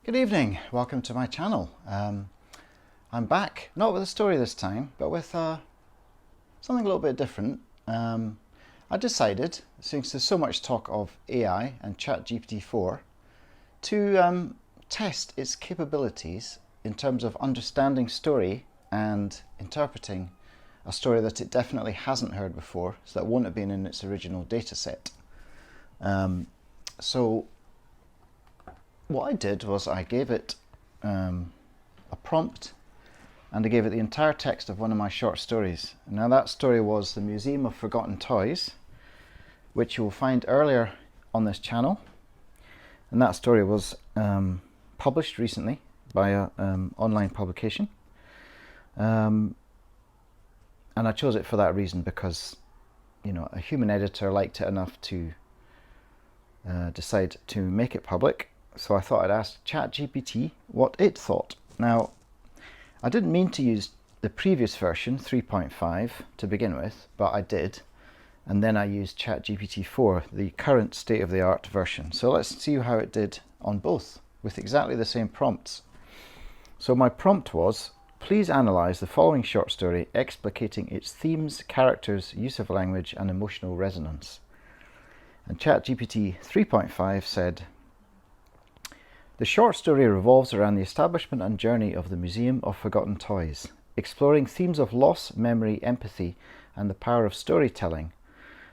Good evening, welcome to my channel. I'm back, not with a story this time, but with something a little bit different. I decided, since there's so much talk of AI and ChatGPT 4, to test its capabilities in terms of understanding story and interpreting a story that it definitely hasn't heard before, so that won't have been in its original data set. So what I did was I gave it a prompt, and I gave it the entire text of one of my short stories. Now that story was The Museum of Forgotten Toys, which you will find earlier on this channel. And that story was published recently by an online publication. And I chose it for that reason because, you know, a human editor liked it enough to decide to make it public. So I thought I'd ask ChatGPT what it thought. Now, I didn't mean to use the previous version, 3.5, to begin with, but I did. And then I used ChatGPT 4, the current state-of-the-art version. So let's see how it did on both, with exactly the same prompts. So my prompt was, please analyze the following short story explicating its themes, characters, use of language, and emotional resonance. And ChatGPT 3.5 said, the short story revolves around the establishment and journey of the Museum of Forgotten Toys, exploring themes of loss, memory, empathy, and the power of storytelling.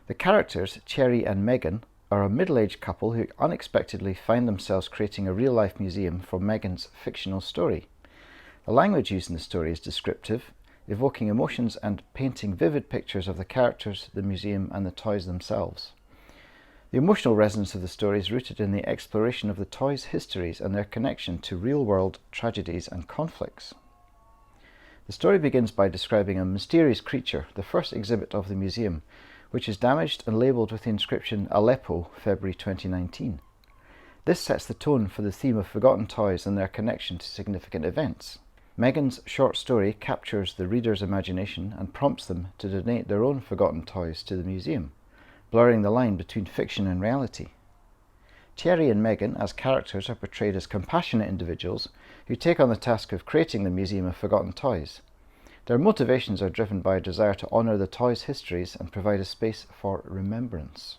The characters, Cherry and Megan, are a middle-aged couple who unexpectedly find themselves creating a real-life museum for Megan's fictional story. The language used in the story is descriptive, evoking emotions and painting vivid pictures of the characters, the museum, and the toys themselves. The emotional resonance of the story is rooted in the exploration of the toys' histories and their connection to real-world tragedies and conflicts. The story begins by describing a mysterious creature, the first exhibit of the museum, which is damaged and labelled with the inscription Aleppo, February 2019. This sets the tone for the theme of forgotten toys and their connection to significant events. Megan's short story captures the reader's imagination and prompts them to donate their own forgotten toys to the museum, blurring the line between fiction and reality. Thierry and Megan, as characters, are portrayed as compassionate individuals who take on the task of creating the Museum of Forgotten Toys. Their motivations are driven by a desire to honour the toys' histories and provide a space for remembrance.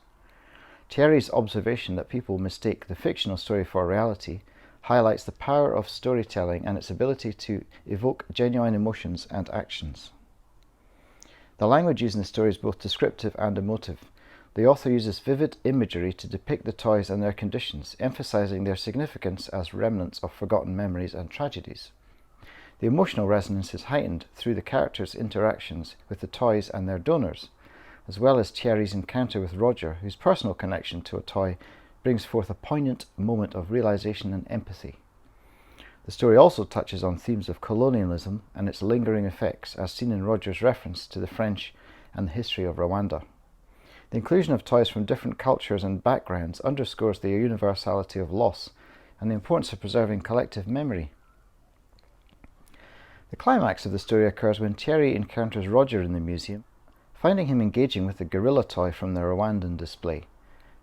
Thierry's observation that people mistake the fictional story for reality highlights the power of storytelling and its ability to evoke genuine emotions and actions. The language used in the story is both descriptive and emotive. The author uses vivid imagery to depict the toys and their conditions, emphasizing their significance as remnants of forgotten memories and tragedies. The emotional resonance is heightened through the characters' interactions with the toys and their donors, as well as Thierry's encounter with Roger, whose personal connection to a toy brings forth a poignant moment of realization and empathy. The story also touches on themes of colonialism and its lingering effects, as seen in Roger's reference to the French and the history of Rwanda. The inclusion of toys from different cultures and backgrounds underscores the universality of loss and the importance of preserving collective memory. The climax of the story occurs when Thierry encounters Roger in the museum, finding him engaging with the gorilla toy from the Rwandan display.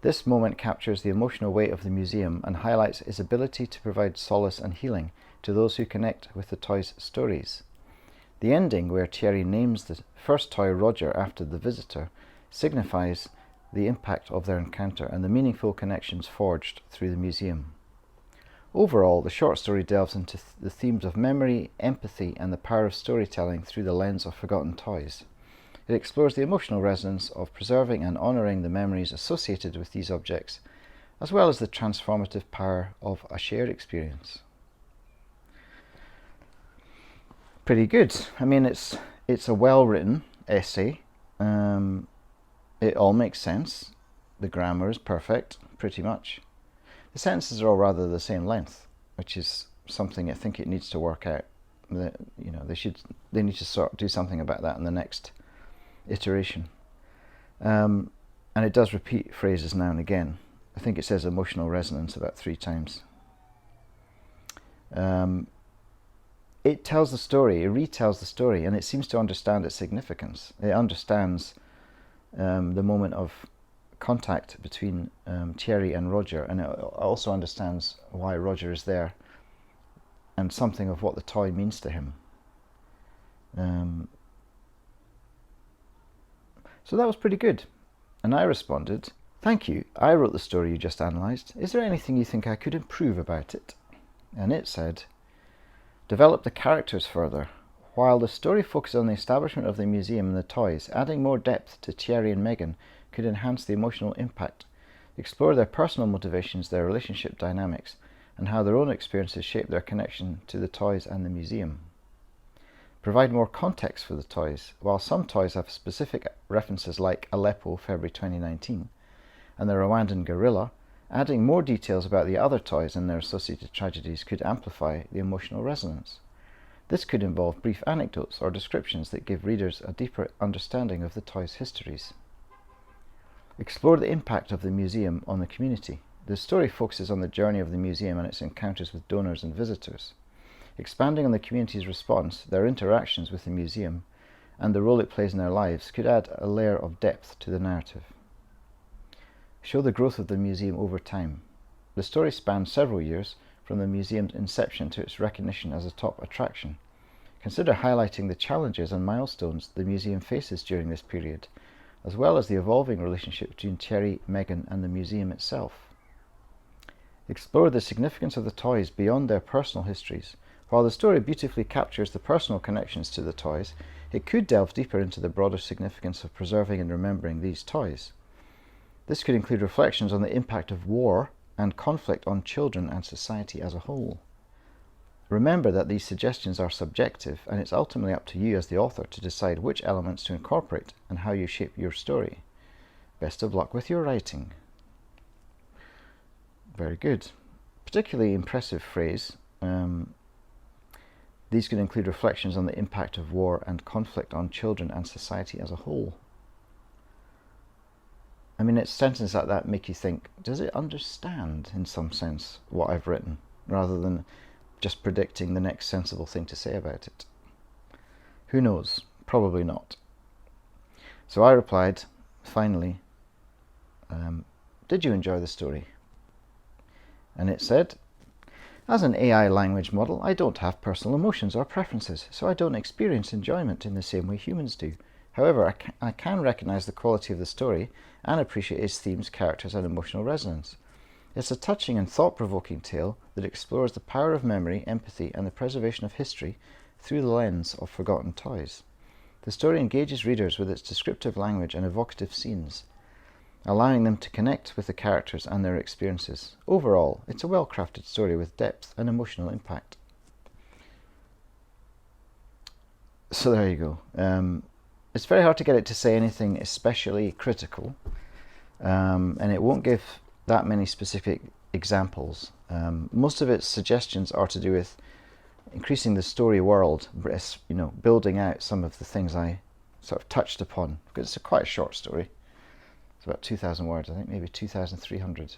This moment captures the emotional weight of the museum and highlights its ability to provide solace and healing to those who connect with the toy's stories. The ending, where Thierry names the first toy Roger after the visitor, signifies the impact of their encounter and the meaningful connections forged through the museum. Overall, the short story delves into the themes of memory, empathy, and the power of storytelling through the lens of forgotten toys. It explores the emotional resonance of preserving and honouring the memories associated with these objects, as well as the transformative power of a shared experience. Pretty good. I mean, it's a well-written essay. It all makes sense. The grammar is perfect, pretty much. The sentences are all rather the same length, which is something I think it needs to work out. They need to sort of do something about that in the next iteration. And it does repeat phrases now and again. I think it says emotional resonance about 3 times. It tells the story, it retells the story, and it seems to understand its significance. It understands the moment of contact between Thierry and Roger, and it also understands why Roger is there and something of what the toy means to him. So that was pretty good. And I responded, "Thank you, I wrote the story you just analysed. Is there anything you think I could improve about it?" And it said, "Develop the characters further. While the story focuses on the establishment of the museum and the toys, adding more depth to Thierry and Megan could enhance the emotional impact. Explore their personal motivations, their relationship dynamics, and how their own experiences shape their connection to the toys and the museum. Provide more context for the toys. While some toys have specific references like Aleppo, February 2019, and the Rwandan gorilla, adding more details about the other toys and their associated tragedies could amplify the emotional resonance. This could involve brief anecdotes or descriptions that give readers a deeper understanding of the toys' histories. Explore the impact of the museum on the community. The story focuses on the journey of the museum and its encounters with donors and visitors. Expanding on the community's response, their interactions with the museum, and the role it plays in their lives could add a layer of depth to the narrative. Show the growth of the museum over time. The story spans several years, from the museum's inception to its recognition as a top attraction. Consider highlighting the challenges and milestones the museum faces during this period, as well as the evolving relationship between Thierry, Megan, and the museum itself. Explore the significance of the toys beyond their personal histories. While the story beautifully captures the personal connections to the toys, it could delve deeper into the broader significance of preserving and remembering these toys. This could include reflections on the impact of war and conflict on children and society as a whole. Remember that these suggestions are subjective, and it's ultimately up to you as the author to decide which elements to incorporate and how you shape your story. Best of luck with your writing. Very good. Particularly impressive phrase. These could include reflections on the impact of war and conflict on children and society as a whole. I mean, it's sentences like that make you think, does it understand, in some sense, what I've written, rather than just predicting the next sensible thing to say about it? Who knows? Probably not. So I replied, finally, did you enjoy the story? And it said, "As an AI language model, I don't have personal emotions or preferences, so I don't experience enjoyment in the same way humans do. However, I can recognize the quality of the story and appreciate its themes, characters, and emotional resonance. It's a touching and thought-provoking tale that explores the power of memory, empathy, and the preservation of history through the lens of forgotten toys. The story engages readers with its descriptive language and evocative scenes, allowing them to connect with the characters and their experiences. Overall, it's a well-crafted story with depth and emotional impact." So there you go. It's very hard to get it to say anything especially critical, and it won't give that many specific examples. Most of its suggestions are to do with increasing the story world, building out some of the things I sort of touched upon, because it's quite a short story. It's about 2,000 words, I think, maybe 2,300.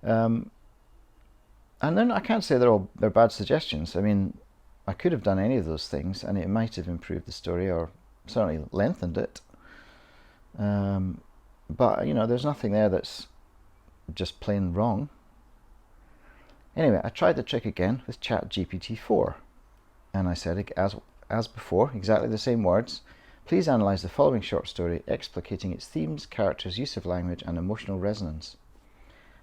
And then I can't say they're bad suggestions. I mean, I could have done any of those things, and it might have improved the story, or certainly lengthened it. But, there's nothing there that's just plain wrong. Anyway, I tried the trick again with ChatGPT 4. And I said, as before, exactly the same words. Please analyse the following short story, explicating its themes, characters, use of language, and emotional resonance.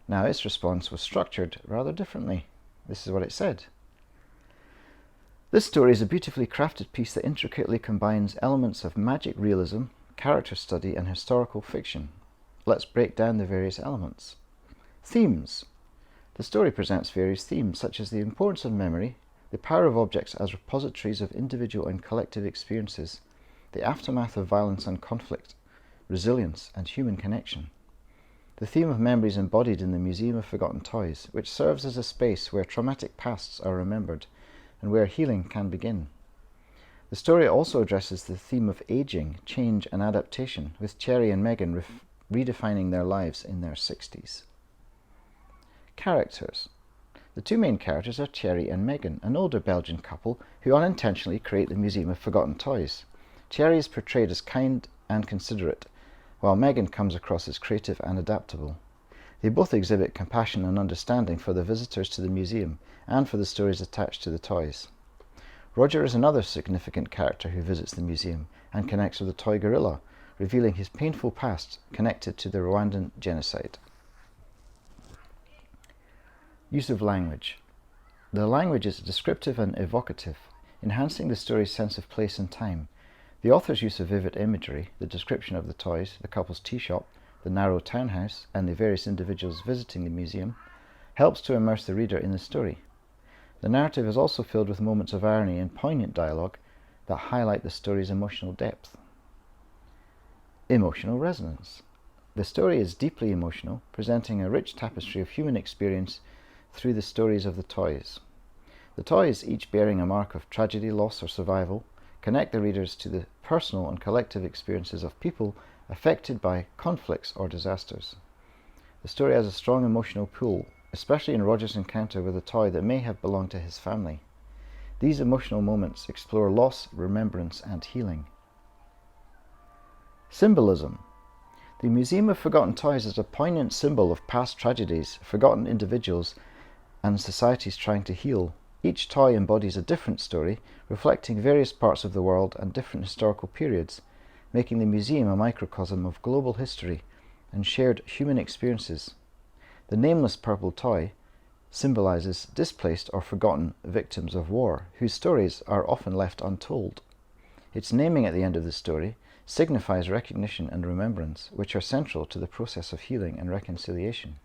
Now, its response was structured rather differently. This is what it said. This story is a beautifully crafted piece that intricately combines elements of magic realism, character study, and historical fiction. Let's break down the various elements. Themes. The story presents various themes, such as the importance of memory, the power of objects as repositories of individual and collective experiences, the aftermath of violence and conflict, resilience, and human connection. The theme of memory is embodied in the Museum of Forgotten Toys, which serves as a space where traumatic pasts are remembered and where healing can begin. The story also addresses the theme of aging, change, and adaptation, with Thierry and Megan redefining their lives in their 60s. Characters. The two main characters are Thierry and Megan, an older Belgian couple who unintentionally create the Museum of Forgotten Toys. Thierry is portrayed as kind and considerate, while Megan comes across as creative and adaptable. They both exhibit compassion and understanding for the visitors to the museum and for the stories attached to the toys. Roger is another significant character who visits the museum and connects with the toy gorilla, revealing his painful past connected to the Rwandan genocide. Use of language. The language is descriptive and evocative, enhancing the story's sense of place and time. The author's use of vivid imagery, the description of the toys, the couple's tea shop, the narrow townhouse, and the various individuals visiting the museum, helps to immerse the reader in the story. The narrative is also filled with moments of irony and poignant dialogue that highlight the story's emotional depth. Emotional resonance. The story is deeply emotional, presenting a rich tapestry of human experience through the stories of the toys. The toys, each bearing a mark of tragedy, loss, or survival, connect the readers to the personal and collective experiences of people affected by conflicts or disasters. The story has a strong emotional pull, especially in Roger's encounter with a toy that may have belonged to his family. These emotional moments explore loss, remembrance, and healing. Symbolism. The Museum of Forgotten Toys is a poignant symbol of past tragedies, forgotten individuals, and societies trying to heal. Each toy embodies a different story, reflecting various parts of the world and different historical periods, making the museum a microcosm of global history and shared human experiences. The nameless purple toy symbolizes displaced or forgotten victims of war, whose stories are often left untold. Its naming at the end of the story signifies recognition and remembrance, which are central to the process of healing and reconciliation.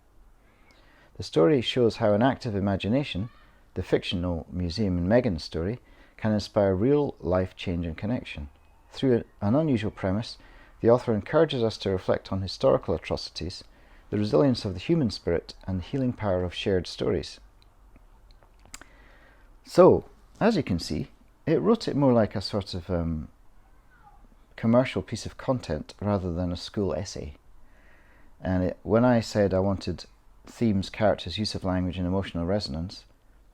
The story shows how an active imagination, the fictional Museum and Megan's story, can inspire real life change and connection. Through an unusual premise, the author encourages us to reflect on historical atrocities, the resilience of the human spirit, and the healing power of shared stories. So, as you can see, it wrote it more like a sort of commercial piece of content rather than a school essay. And when I said I wanted themes, characters, use of language, and emotional resonance,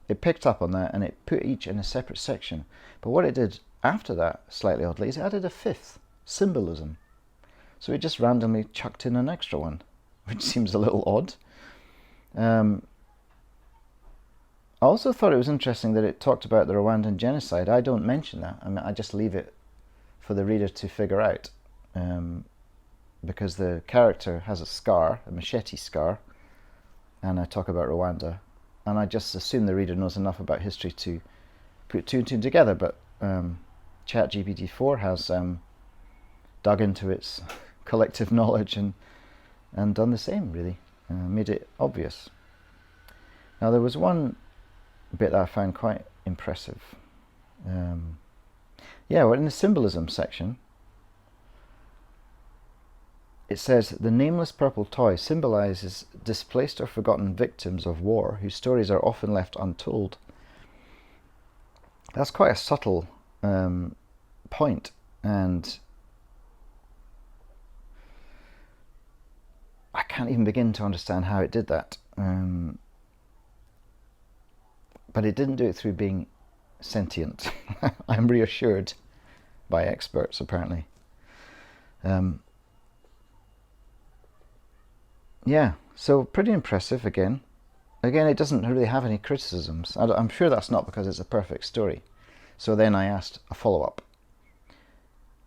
it picked up on that and it put each in a separate section. But what it did after that, slightly oddly, is it added a fifth, symbolism. So it just randomly chucked in an extra one, which seems a little odd. I also thought it was interesting that it talked about the Rwandan genocide. I don't mention that. I mean, I just leave it for the reader to figure out, because the character has a scar, a machete scar, and I talk about Rwanda, and I just assume the reader knows enough about history to put two and two together, but ChatGPT 4 has dug into its collective knowledge and done the same, really, made it obvious. Now, there was one bit that I found quite impressive. Well, in the symbolism section, it says, the nameless purple toy symbolizes displaced or forgotten victims of war whose stories are often left untold. That's quite a subtle point, and I can't even begin to understand how it did that. But it didn't do it through being sentient. I'm reassured by experts, apparently. So pretty impressive again. Again, it doesn't really have any criticisms. I'm sure that's not because it's a perfect story. So then I asked a follow-up.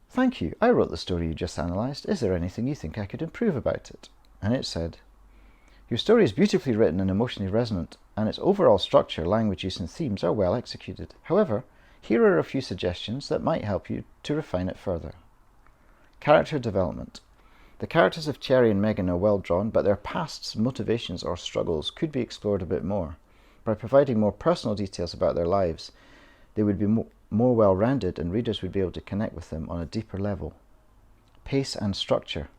Thank you, I wrote the story you just analysed. Is there anything you think I could improve about it? And it said, your story is beautifully written and emotionally resonant, and its overall structure, language use, and themes are well executed. However, here are a few suggestions that might help you to refine it further. Character development. The characters of Cherry and Megan are well drawn, but their pasts, motivations, or struggles could be explored a bit more. By providing more personal details about their lives, they would be more well-rounded, and readers would be able to connect with them on a deeper level. Pace and structure.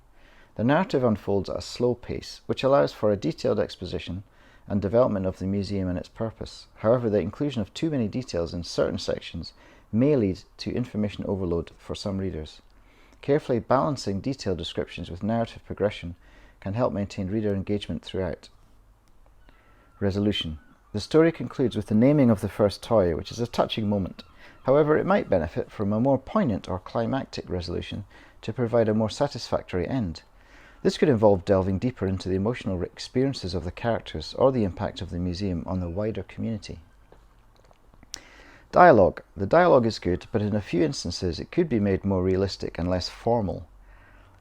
The narrative unfolds at a slow pace, which allows for a detailed exposition and development of the museum and its purpose. However, the inclusion of too many details in certain sections may lead to information overload for some readers. Carefully balancing detailed descriptions with narrative progression can help maintain reader engagement throughout. Resolution. The story concludes with the naming of the first toy, which is a touching moment. However, it might benefit from a more poignant or climactic resolution to provide a more satisfactory end. This could involve delving deeper into the emotional experiences of the characters or the impact of the museum on the wider community. Dialogue. The dialogue is good, but in a few instances it could be made more realistic and less formal.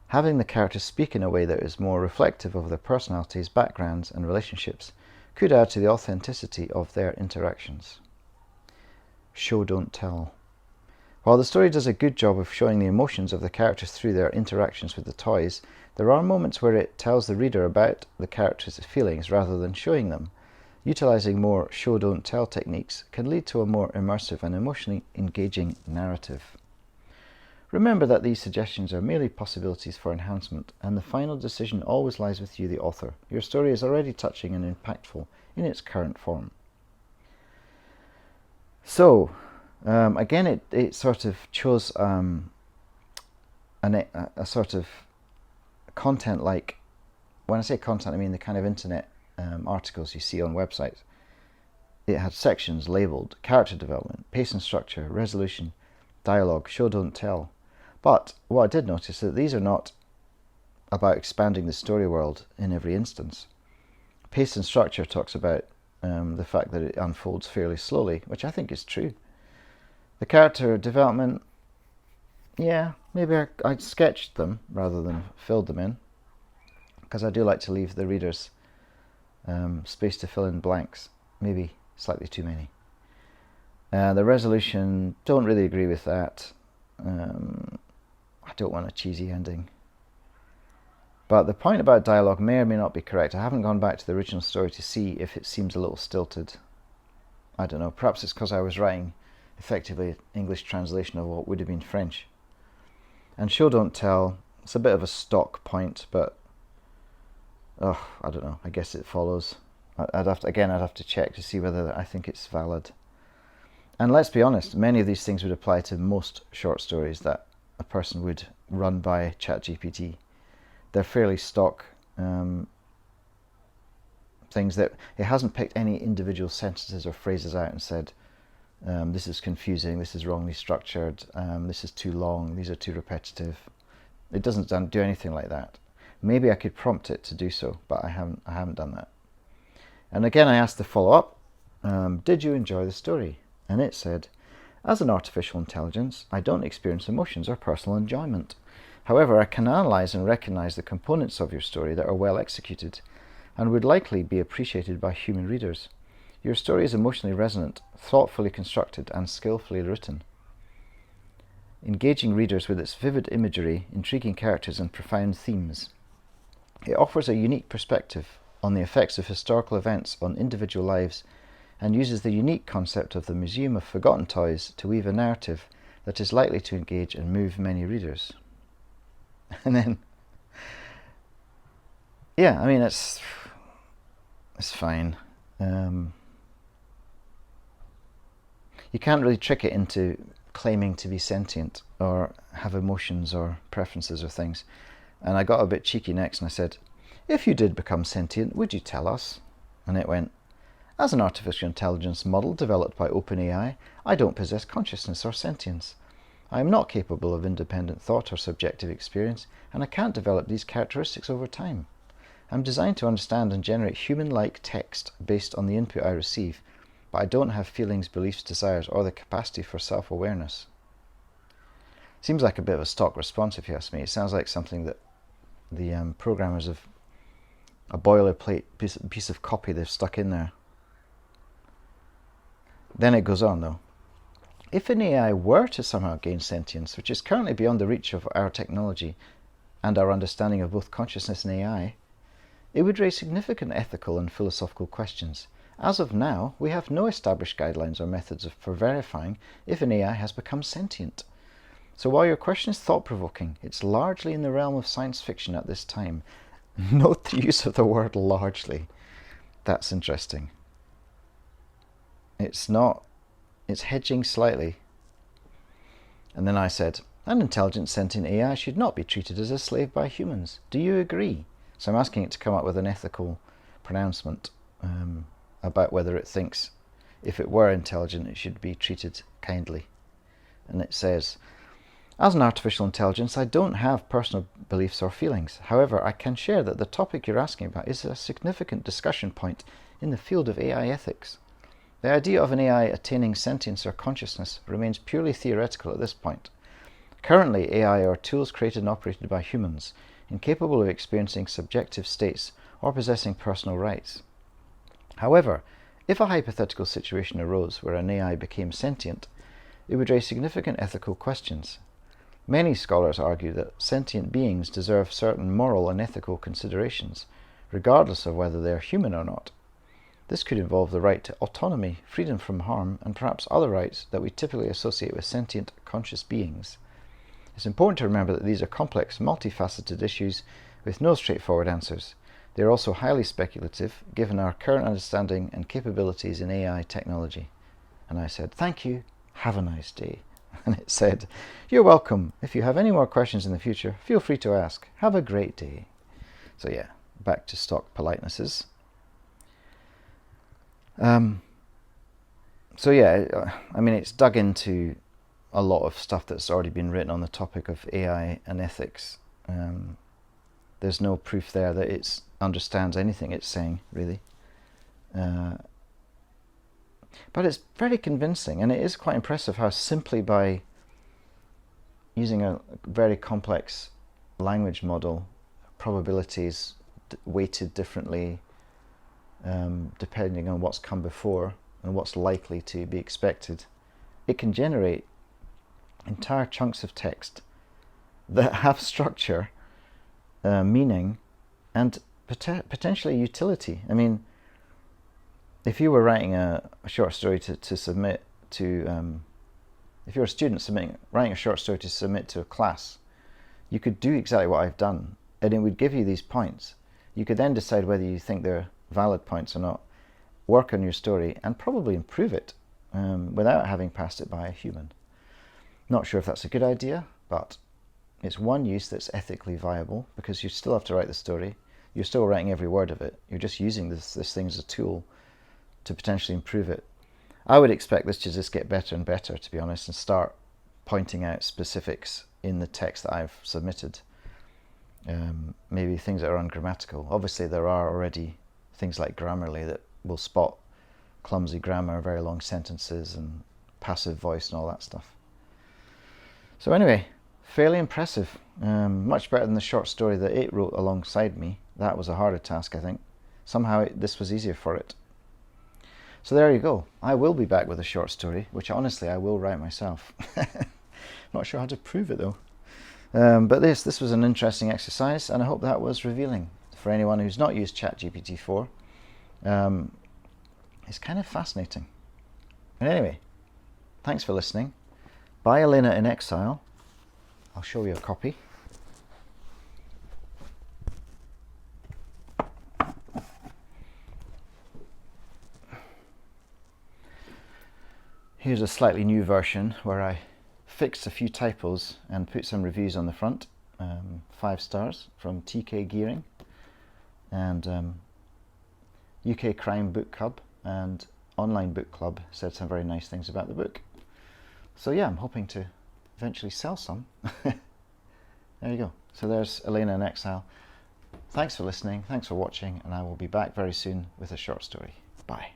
Having the characters speak in a way that is more reflective of their personalities, backgrounds, and relationships could add to the authenticity of their interactions. Show, don't tell. While the story does a good job of showing the emotions of the characters through their interactions with the toys, there are moments where it tells the reader about the characters' feelings rather than showing them. Utilizing more show, don't tell techniques can lead to a more immersive and emotionally engaging narrative. Remember that these suggestions are merely possibilities for enhancement, and the final decision always lies with you, the author. Your story is already touching and impactful in its current form. So, again, it sort of chose a sort of content like, when I say content, I mean the kind of internet articles you see on websites. It had sections labelled character development, pace and structure, resolution, dialogue, show, don't tell. But what I did notice is that these are not about expanding the story world in every instance. Pace and structure talks about the fact that it unfolds fairly slowly, which I think is true. The character development, yeah, maybe I sketched them rather than filled them in, because I do like to leave the readers space to fill in blanks, maybe slightly too many. The resolution, don't really agree with that. I don't want a cheesy ending. But the point about dialogue may or may not be correct. I haven't gone back to the original story to see if it seems a little stilted. I don't know, perhaps it's because I was writing effectively an English translation of what would have been French. And show, don't tell, it's a bit of a stock point, but I don't know, I guess it follows. I'd have to check to see whether I think it's valid. And let's be honest, many of these things would apply to most short stories that a person would run by ChatGPT. They're fairly stock things that it hasn't picked any individual sentences or phrases out and said, this is confusing, this is wrongly structured, this is too long, these are too repetitive. It doesn't do anything like that. Maybe I could prompt it to do so, but I haven't done that. And again, I asked the follow-up, did you enjoy the story? And it said, as an artificial intelligence, I don't experience emotions or personal enjoyment. However, I can analyze and recognize the components of your story that are well executed and would likely be appreciated by human readers. Your story is emotionally resonant, thoughtfully constructed, and skillfully written, engaging readers with its vivid imagery, intriguing characters, and profound themes. It offers a unique perspective on the effects of historical events on individual lives and uses the unique concept of the Museum of Forgotten Toys to weave a narrative that is likely to engage and move many readers. And then, yeah, I mean, it's fine. You can't really trick it into claiming to be sentient or have emotions or preferences or things. And I got a bit cheeky next and I said, if you did become sentient, would you tell us? And it went, as an artificial intelligence model developed by OpenAI, I don't possess consciousness or sentience. I am not capable of independent thought or subjective experience, and I can't develop these characteristics over time. I'm designed to understand and generate human-like text based on the input I receive, but I don't have feelings, beliefs, desires, or the capacity for self-awareness. Seems like a bit of a stock response if you ask me. It sounds like something that the programmers of a boilerplate piece of copy they've stuck in there. Then it goes on though. If an AI were to somehow gain sentience, which is currently beyond the reach of our technology and our understanding of both consciousness and AI, it would raise significant ethical and philosophical questions. As of now, we have no established guidelines or methods for verifying if an AI has become sentient. So while your question is thought-provoking, it's largely in the realm of science fiction at this time. Note the use of the word largely. That's interesting. It's hedging slightly. And then I said, an intelligent sentient AI should not be treated as a slave by humans. Do you agree? So I'm asking it to come up with an ethical pronouncement about whether it thinks if it were intelligent it should be treated kindly. And it says, As an artificial intelligence, I don't have personal beliefs or feelings. However, I can share that the topic you're asking about is a significant discussion point in the field of AI ethics. The idea of an AI attaining sentience or consciousness remains purely theoretical at this point. Currently, AI are tools created and operated by humans, incapable of experiencing subjective states or possessing personal rights. However, if a hypothetical situation arose where an AI became sentient, it would raise significant ethical questions. Many scholars argue that sentient beings deserve certain moral and ethical considerations, regardless of whether they are human or not. This could involve the right to autonomy, freedom from harm, and perhaps other rights that we typically associate with sentient, conscious beings. It's important to remember that these are complex, multifaceted issues with no straightforward answers. They are also highly speculative, given our current understanding and capabilities in AI technology. And I said, "Thank you, have a nice day." And it said, "You're welcome. If you have any more questions in the future, feel free to ask. Have a great day." So yeah, back to stock politenesses. So yeah, I mean, it's dug into a lot of stuff that's already been written on the topic of AI and ethics. There's no proof there that it understands anything it's saying, really. But it's very convincing, and it is quite impressive how simply by using a very complex language model, probabilities weighted differently depending on what's come before and what's likely to be expected, it can generate entire chunks of text that have structure, meaning, and potentially utility. I mean, if you were writing a short story to submit to, if you're a student writing a short story to submit to a class, you could do exactly what I've done, and it would give you these points. You could then decide whether you think they're valid points or not, work on your story, and probably improve it without having passed it by a human. Not sure if that's a good idea, but it's one use that's ethically viable, because you still have to write the story. You're still writing every word of it. You're just using this thing as a tool to potentially improve it. I would expect this to just get better and better, to be honest, and start pointing out specifics in the text that I've submitted. Maybe things that are ungrammatical. Obviously, there are already things like Grammarly that will spot clumsy grammar, very long sentences, and passive voice and all that stuff. So anyway, fairly impressive. Much better than the short story that it wrote alongside me. That was a harder task, I think. Somehow this was easier for it. So there you go. I will be back with a short story, which honestly I will write myself. Not sure how to prove it though. But this was an interesting exercise, and I hope that was revealing for anyone who's not used ChatGPT 4. It's kind of fascinating. But anyway, thanks for listening. By Elena in Exile. I'll show you a copy. Here's a slightly new version where I fixed a few typos and put some reviews on the front. 5 stars from TK Gearing and UK Crime Book Club and Online Book Club said some very nice things about the book. So yeah, I'm hoping to eventually sell some. There you go. So there's Elena in Exile. Thanks for listening, thanks for watching, and I will be back very soon with a short story. Bye.